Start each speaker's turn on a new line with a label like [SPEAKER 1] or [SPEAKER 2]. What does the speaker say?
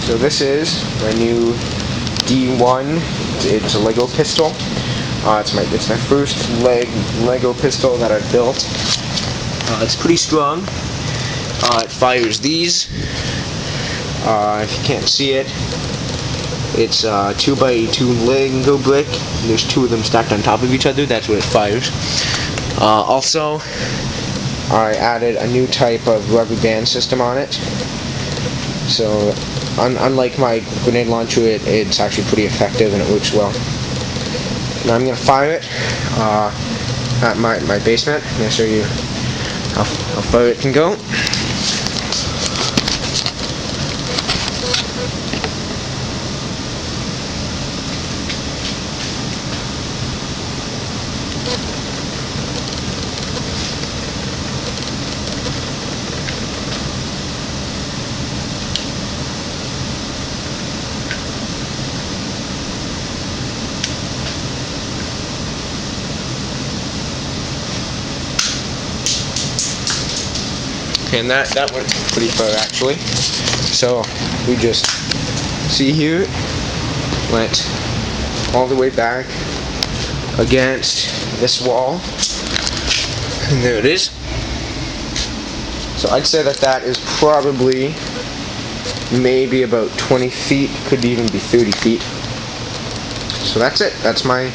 [SPEAKER 1] So this is my new D1. It's a Lego pistol. It's my first Lego pistol that I've built. It's pretty strong. It fires these. If you can't see it, it's a 2x2 Lego brick. There's two of them stacked on top of each other. That's what it fires. Also, I added a new type of rubber band system on it. So, unlike my grenade launcher, it's actually pretty effective and it works well. Now I'm going to fire it at my basement. I'm going to show you how far it can go. And that went pretty far actually. So we just see here, went all the way back against this wall, and there it is. So I'd say that is probably maybe about 20 feet, could even be 30 feet. So that's it. That's my